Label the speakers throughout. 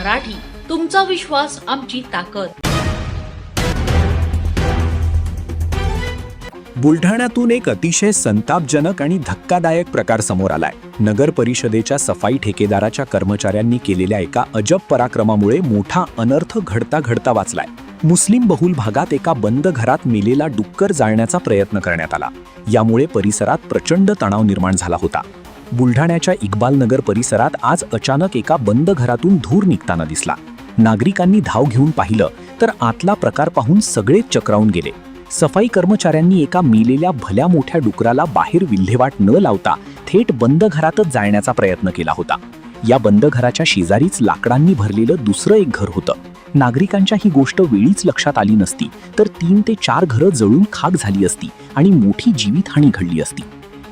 Speaker 1: मराठी, तुमचा विश्वास आमची ताकद.
Speaker 2: बुलढाण्यातून एक अतिशय संतापजनक आणि धक्कादायक प्रकार समोर आलाय. नगर परिषदेच्या सफाई ठेकेदाराच्या कर्मचाऱ्यांनी केलेल्या एका अजब पराक्रमामुळे मोठा अनर्थ घडता घडता वाचलाय. मुस्लिम बहुल भागात एका बंद घरात मेलेला डुक्कर जाळण्याचा प्रयत्न करण्यात आला. यामुळे परिसरात प्रचंड तणाव निर्माण झाला होता. बुलढाण्याच्या इक्बाल नगर परिसरात आज अचानक एका बंद घरातून धूर निघताना दिसला. नागरिकांनी धाव घेऊन पाहिलं तर आतला प्रकार पाहून सगळेच चक्रावून गेले. सफाई कर्मचाऱ्यांनी एका मेलेल्या भल्या मोठ्या डुकराला बाहेर विल्हेवाट न लावता थेट बंद घरातच जाळण्याचा प्रयत्न केला होता. या बंद घराच्या शेजारीच लाकडांनी भरलेलं दुसरं एक घर होतं. नागरिकांच्या ही गोष्ट वेळीच लक्षात आली नसती तर 3 ते 4 घरं जळून खाक झाली असती आणि मोठी जीवितहानी घडली असती.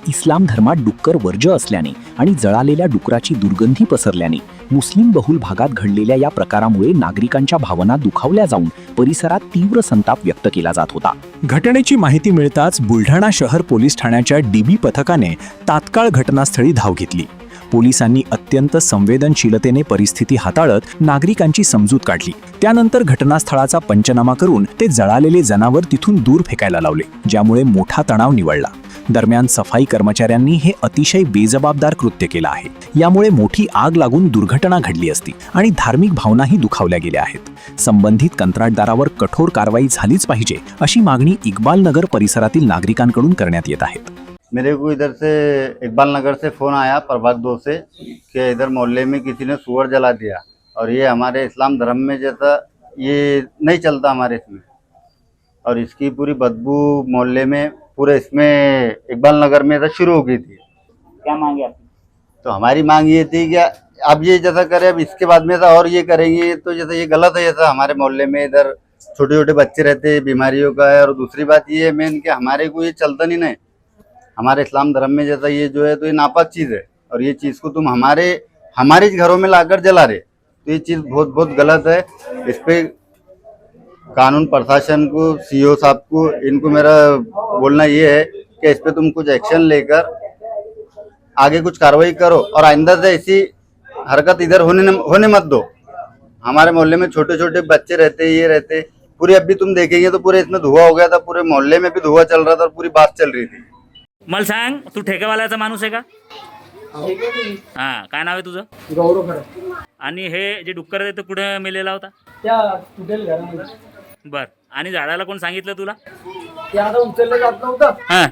Speaker 2: इस्लाम धर्मात डुक्कर वर्ज्य असल्याने आणि जळालेल्या डुकराची दुर्गंधी पसरल्याने मुस्लिम बहुल भागात घडलेल्या या प्रकारामुळे नागरिकांच्या भावना दुखावल्या जाऊन परिसरात तीव्र संताप व्यक्त केला जात होता. घटनेची माहिती मिळताच बुलढाणा शहर पोलीस ठाण्याच्या डीबी पथकाने तात्काळ घटनास्थळी धाव घेतली. पोलिसांनी अत्यंत संवेदनशीलतेने परिस्थिती हाताळत नागरिकांची समजूत काढली. त्यानंतर घटनास्थळाचा पंचनामा करून ते जळालेले जनावर तिथून दूर फेकायला लावले, ज्यामुळे मोठा तणाव निवळला. दरम्यान सफाई कर्मचाऱ्यांनी हे अतिशय बेजबाबदार कृत्य केलं आहे. यामुळे मोठी आग लागून दुर्घटना घडली असती आणि धार्मिक भावनाही दुखावल्या गेल्या आहेत. संबंधित कंत्राटदारावर कठोर कारवाई झालीच पाहिजे अशी मागणी इक्बाल नगर परिसरातील नागरिकांकडून करण्यात येत आहे.
Speaker 3: मेरे को इधर से इकबाल नगर से फ़ोन आया प्रभाग 2 से कि इधर मोहल्ले में किसी ने सुअर जला दिया और ये हमारे इस्लाम धर्म में जैसा ये नहीं चलता हमारे इसमें, और इसकी पूरी बदबू मोहल्ले में पूरे इसमें इकबाल नगर में ऐसा शुरू हो गई थी.
Speaker 4: क्या मांगे आप?
Speaker 3: तो हमारी मांग ये थी कि अब ये जैसा करे, अब इसके बाद में ऐसा और ये करेंगे तो जैसा ये गलत है. जैसा हमारे मोहल्ले में इधर छोटे छोटे बच्चे रहते हैं, बीमारियों का है, और दूसरी बात ये है मेन कि हमारे को ये चलता नहीं ना. हमारे इस्लाम धर्म में जैसा ये जो है तो ये नापाक चीज़ है, और ये चीज़ को तुम हमारे घरों में लाकर जला रहे, तो ये चीज़ बहुत बहुत गलत है. इस पे कानून प्रशासन को, सीओ साहब को, इनको मेरा बोलना ये है कि इस पे तुम कुछ एक्शन लेकर आगे कुछ कार्रवाई करो और आइंदा से ऐसी हरकत इधर होने मत दो. हमारे मोहल्ले में छोटे छोटे बच्चे रहते, ये रहते पूरे. अब भी तुम देखेंगे तो पूरे इसमें धुआं हो गया था, पूरे मोहल्ले में भी धुआं चल रहा था और पूरी बात चल रही थी.
Speaker 4: मला सांग, तू ठेकेवाल्याचा माणूस आहे का? हा, काय नाव आहे तुझं?
Speaker 5: गौरव खरं.
Speaker 4: आणि हे जे डुक्कर आहे ते कुठे मेलेला होता?
Speaker 5: त्या तुटेल घरामध्ये.
Speaker 4: बर, आणि झाडाला कोण सांगितलं तुला?
Speaker 5: ते आता उचललं जात नव्हतं,
Speaker 4: हा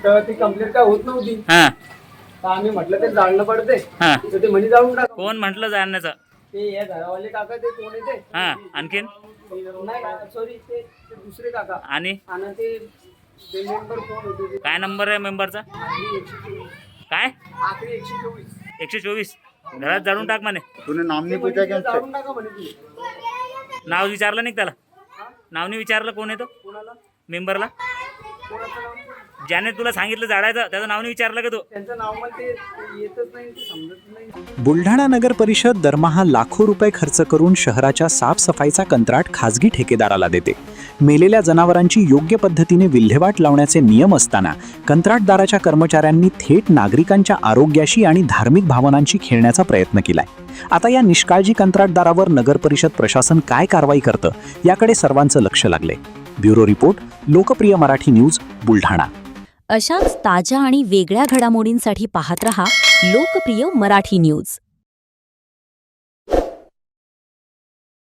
Speaker 5: तर ती कंप्लीट काय होत नव्हती.
Speaker 4: हा
Speaker 5: तर आम्ही म्हटलं ते जाळणं पडते,
Speaker 4: हा.
Speaker 5: तर ते म्हणी जाळून टाक.
Speaker 4: कोण म्हटलं जाण्याचं?
Speaker 5: ते या घरावाले काका, ते कोण येते
Speaker 4: हा, आणखीन?
Speaker 5: नाही, सॉरी, ते दुसरे काका.
Speaker 4: आणि
Speaker 5: आणि ते मेंबर कोण होते?
Speaker 4: काय नंबर आहे मेंबरचा? काय?
Speaker 5: आखरी 124.
Speaker 4: 124. घरात जाळून टाक म्हणे.
Speaker 3: तूने नाम नहीं पूछा क्या?
Speaker 5: जाळून टाका म्हणे ती.
Speaker 4: नाव विचारलं नाही त्याला? नावनी विचारलं कोण येतो
Speaker 5: कोणाला?
Speaker 4: मेंबरला?
Speaker 5: कोणाचं नाव?
Speaker 4: ज्याने तुला सांगितलं जाळायचं त्याचं नाव नाही विचारलं का तू?
Speaker 5: त्यांचं नाव मला ते येतच नाही, ते समजत नाही.
Speaker 2: बुलढाणा नगर परिषद दरमहा लाखो रुपये खर्च करून शहराच्या साफसफाईचा कंत्राट खासगी ठेकेदाराला देते. मेलेल्या जनावरांची योग्य पद्धतीने विल्हेवाट लावण्याचे नियम असताना कंत्राटदाराच्या कर्मचाऱ्यांनी थेट नागरिकांच्या आरोग्याशी आणि धार्मिक भावनांशी खेळण्याचा प्रयत्न केलाय. आता या निष्काळजी कंत्राटदारावर नगर परिषद प्रशासन काय कारवाई करतं याकडे सर्वांचं लक्ष लागले. ब्युरो रिपोर्ट, लोकप्रिय मराठी न्यूज, बुलढाणा.
Speaker 6: अशाच ताज्या आणि वेगळ्या घडामोडींसाठी पाहत रहा लोकप्रिय मराठी न्यूज.